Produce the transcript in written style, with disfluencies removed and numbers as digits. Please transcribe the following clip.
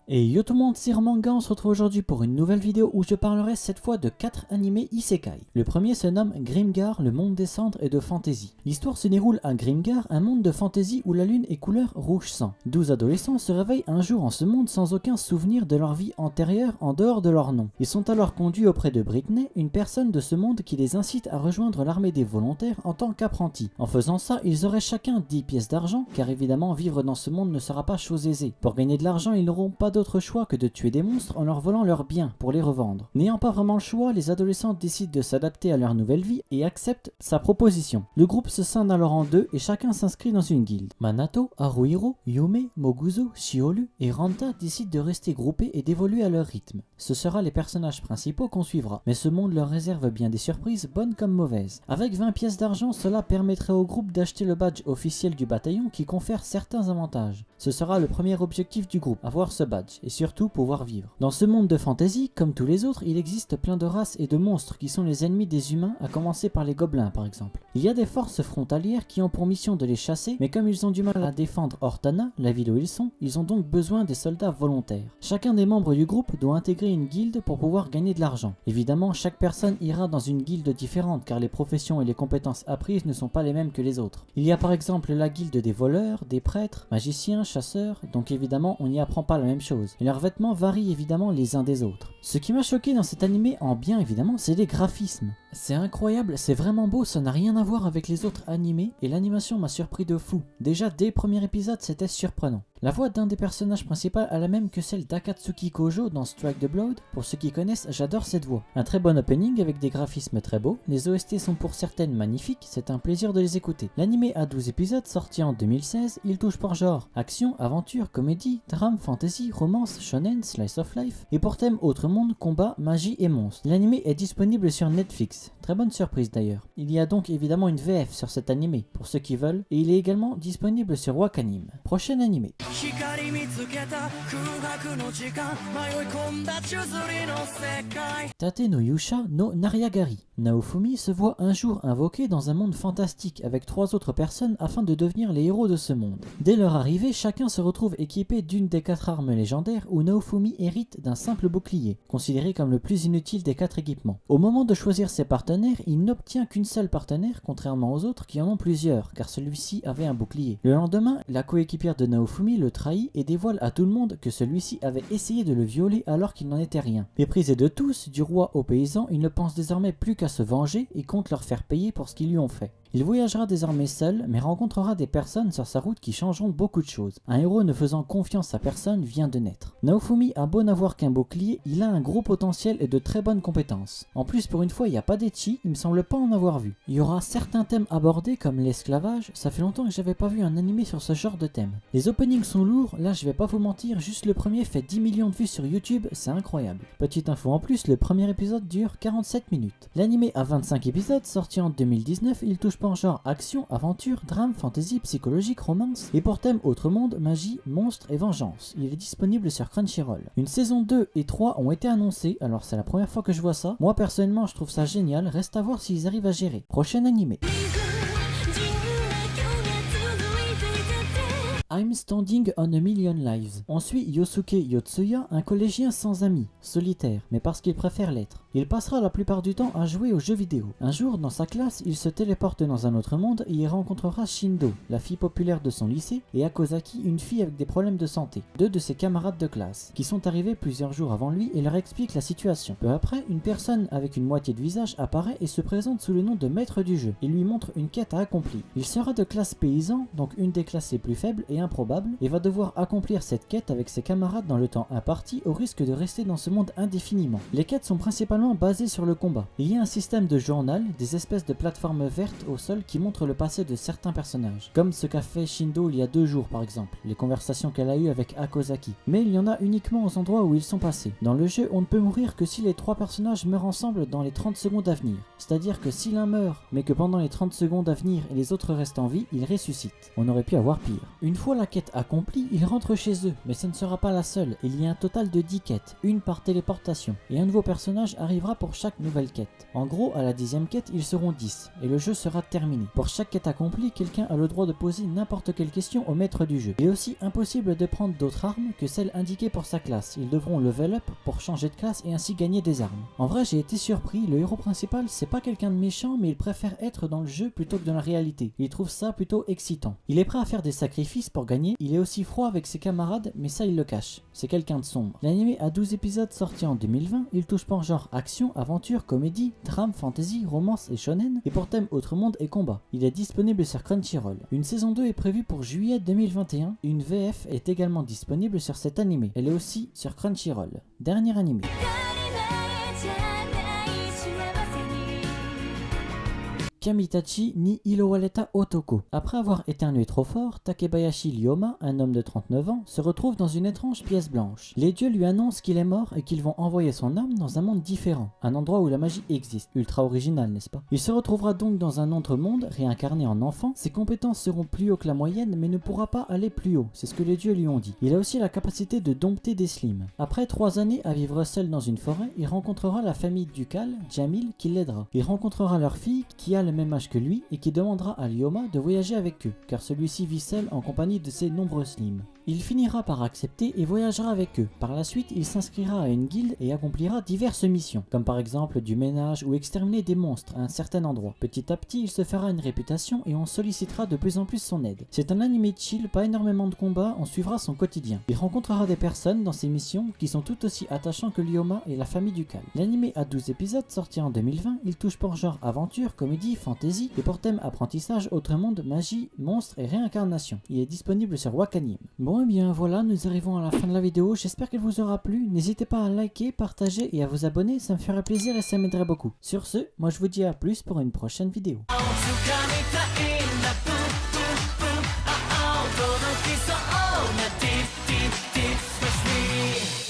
Et yo tout le monde, c'est Manga, on se retrouve aujourd'hui pour une nouvelle vidéo où je parlerai cette fois de 4 animés isekai. Le premier se nomme Grimgar, le monde des cendres et de fantasy. L'histoire se déroule à Grimgar, un monde de fantasy où la lune est couleur rouge sang. 12 adolescents se réveillent un jour en ce monde sans aucun souvenir de leur vie antérieure en dehors de leur nom. Ils sont alors conduits auprès de Britney, une personne de ce monde qui les incite à rejoindre l'armée des volontaires en tant qu'apprentis. En faisant ça, ils auraient chacun 10 pièces d'argent, car évidemment vivre dans ce monde ne sera pas chose aisée. Pour gagner de l'argent, ils n'auront pas d'autre choix que de tuer des monstres en leur volant leurs biens pour les revendre. N'ayant pas vraiment le choix, les adolescents décident de s'adapter à leur nouvelle vie et acceptent sa proposition. Le groupe se scinde alors en deux et chacun s'inscrit dans une guilde. Manato, Haruhiro, Yume, Moguzo, Shiolu et Ranta décident de rester groupés et d'évoluer à leur rythme. Ce sera les personnages principaux qu'on suivra, mais ce monde leur réserve bien des surprises, bonnes comme mauvaises. Avec 20 pièces d'argent, cela permettrait au groupe d'acheter le badge officiel du bataillon qui confère certains avantages. Ce sera le premier objectif du groupe, avoir ce badge, et surtout pouvoir vivre. Dans ce monde de fantasy, comme tous les autres, il existe plein de races et de monstres qui sont les ennemis des humains, à commencer par les gobelins par exemple. Il y a des forces frontalières qui ont pour mission de les chasser, mais comme ils ont du mal à défendre Ortana, la ville où ils ont donc besoin des soldats volontaires. Chacun des membres du groupe doit intégrer une guilde pour pouvoir gagner de l'argent. Évidemment, chaque personne ira dans une guilde différente car les professions et les compétences apprises ne sont pas les mêmes que les autres. Il y a par exemple la guilde des voleurs, des prêtres, magiciens, chasseurs, donc évidemment on n'y apprend pas la même chose. Et leurs vêtements varient évidemment les uns des autres. Ce qui m'a choqué dans cet animé, en bien évidemment, c'est les graphismes. C'est incroyable, c'est vraiment beau, ça n'a rien à voir avec les autres animés et l'animation m'a surpris de fou. Déjà dès le premier épisode, c'était surprenant. La voix d'un des personnages principaux a la même que celle d'Akatsuki Kojo dans Strike the Blood. Pour ceux qui connaissent, j'adore cette voix. Un très bon opening avec des graphismes très beaux. Les OST sont pour certaines magnifiques, c'est un plaisir de les écouter. L'animé a 12 épisodes, sorti en 2016, il touche par genre action, aventure, comédie, drame, fantasy, romance, shonen, slice of life, et pour thème autre monde, combat, magie et monstres. L'animé est disponible sur Netflix. Très bonne surprise d'ailleurs. Il y a donc évidemment une VF sur cet animé, pour ceux qui veulent, et il est également disponible sur Wakanim. Prochain animé. Tate no Yusha no Nariagari. Naofumi se voit un jour invoqué dans un monde fantastique avec 3 autres personnes afin de devenir les héros de ce monde. Dès leur arrivée, chacun se retrouve équipé d'une des 4 armes légendaires où Naofumi hérite d'un simple bouclier, considéré comme le plus inutile des 4 équipements. Au moment de choisir ses partenaires, il n'obtient qu'une seule partenaire, contrairement aux autres qui en ont plusieurs, car celui-ci avait un bouclier. Le lendemain, la coéquipière de Naofumi le trahit et dévoile à tout le monde que celui-ci avait essayé de le violer alors qu'il n'en était rien. Méprisé de tous, du roi aux paysans, il ne pense désormais plus qu'à se venger et compte leur faire payer pour ce qu'ils lui ont fait. Il voyagera désormais seul, mais rencontrera des personnes sur sa route qui changeront beaucoup de choses. Un héros ne faisant confiance à personne vient de naître. Naofumi a beau n'avoir qu'un bouclier, il a un gros potentiel et de très bonnes compétences. En plus, pour une fois, il n'y a pas d'ecchi, il me semble pas en avoir vu. Il y aura certains thèmes abordés comme l'esclavage, ça fait longtemps que j'avais pas vu un animé sur ce genre de thème. Les openings sont lourds, là je vais pas vous mentir, juste le premier fait 10 millions de vues sur YouTube, c'est incroyable. Petite info en plus, le premier épisode dure 47 minutes. L'animé a 25 épisodes, sorti en 2019, il touche en genre action, aventure, drame, fantasy, psychologique, romance, et pour thème autre monde, magie, monstres et vengeance. Il est disponible sur Crunchyroll. Une saison 2 et 3 ont été annoncées, alors c'est la première fois que je vois ça. Moi personnellement je trouve ça génial, reste à voir s'ils arrivent à gérer. Prochain animé. I'm Standing on a Million Lives. On suit Yosuke Yotsuya, un collégien sans amis, solitaire, mais parce qu'il préfère l'être. Il passera la plupart du temps à jouer aux jeux vidéo. Un jour, dans sa classe, il se téléporte dans un autre monde et y rencontrera Shindo, la fille populaire de son lycée, et Akozaki, une fille avec des problèmes de santé, 2 de ses camarades de classe, qui sont arrivés plusieurs jours avant lui et leur expliquent la situation. Peu après, une personne avec une moitié de visage apparaît et se présente sous le nom de maître du jeu. Il lui montre une quête à accomplir. Il sera de classe paysan, donc une des classes les plus faibles et improbable, et va devoir accomplir cette quête avec ses camarades dans le temps imparti au risque de rester dans ce monde indéfiniment. Les quêtes sont principalement basées sur le combat. Il y a un système de journal, des espèces de plateformes vertes au sol qui montrent le passé de certains personnages, comme ce qu'a fait Shindo il y a 2 jours par exemple, les conversations qu'elle a eues avec Akozaki. Mais il y en a uniquement aux endroits où ils sont passés. Dans le jeu, on ne peut mourir que si les 3 personnages meurent ensemble dans les 30 secondes à venir. C'est-à-dire que si l'un meurt, mais que pendant les 30 secondes à venir et les autres restent en vie, ils ressuscitent. On aurait pu avoir pire. Une fois la quête accomplie, ils rentrent chez eux, mais ce ne sera pas la seule. Il y a un total de 10 quêtes, une par téléportation, et un nouveau personnage arrive arrivera pour chaque nouvelle quête. En gros, à la 10e quête, ils seront 10, et le jeu sera terminé. Pour chaque quête accomplie, quelqu'un a le droit de poser n'importe quelle question au maître du jeu. Il est aussi impossible de prendre d'autres armes que celles indiquées pour sa classe. Ils devront level up pour changer de classe et ainsi gagner des armes. En vrai, j'ai été surpris, le héros principal, c'est pas quelqu'un de méchant, mais il préfère être dans le jeu plutôt que dans la réalité. Il trouve ça plutôt excitant. Il est prêt à faire des sacrifices pour gagner, il est aussi froid avec ses camarades, mais ça il le cache. C'est quelqu'un de sombre. L'anime a 12 épisodes sortis en 2020, il touche par genre action, aventure, comédie, drame, fantasy, romance et shonen, et pour thème autre monde et combat. Il est disponible sur Crunchyroll. Une saison 2 est prévue pour juillet 2021, une VF est également disponible sur cet anime. Elle est aussi sur Crunchyroll. Dernier anime. Kamitachi ni Ilowareta Otoko. Après avoir éternué trop fort, Takebayashi Ryoma, un homme de 39 ans, se retrouve dans une étrange pièce blanche. Les dieux lui annoncent qu'il est mort et qu'ils vont envoyer son âme dans un monde différent, un endroit où la magie existe. Ultra original, n'est-ce pas? Il se retrouvera donc dans un autre monde, réincarné en enfant. Ses compétences seront plus haut que la moyenne, mais ne pourra pas aller plus haut, c'est ce que les dieux lui ont dit. Il a aussi la capacité de dompter des slimes. Après 3 années à vivre seul dans une forêt, il rencontrera la famille ducale, Jamil, qui l'aidera. Il rencontrera leur fille, qui a le même âge que lui et qui demandera à Ryoma de voyager avec eux, car celui-ci vit seul en compagnie de ses nombreux slimes. Il finira par accepter et voyagera avec eux. Par la suite, il s'inscrira à une guilde et accomplira diverses missions, comme par exemple du ménage ou exterminer des monstres à un certain endroit. Petit à petit, il se fera une réputation et on sollicitera de plus en plus son aide. C'est un anime chill, pas énormément de combats, on suivra son quotidien. Il rencontrera des personnes dans ses missions qui sont tout aussi attachants que Ryoma et la famille ducale. L'anime a 12 épisodes sortis en 2020, il touche pour genre aventure, comédie, fantasy et pour thème apprentissage, autre monde, magie, monstres et réincarnation. Il est disponible sur Wakanim. Bon et bien voilà, nous arrivons à la fin de la vidéo, j'espère qu'elle vous aura plu, n'hésitez pas à liker, partager et à vous abonner, ça me ferait plaisir et ça m'aiderait beaucoup. Sur ce, moi je vous dis à plus pour une prochaine vidéo.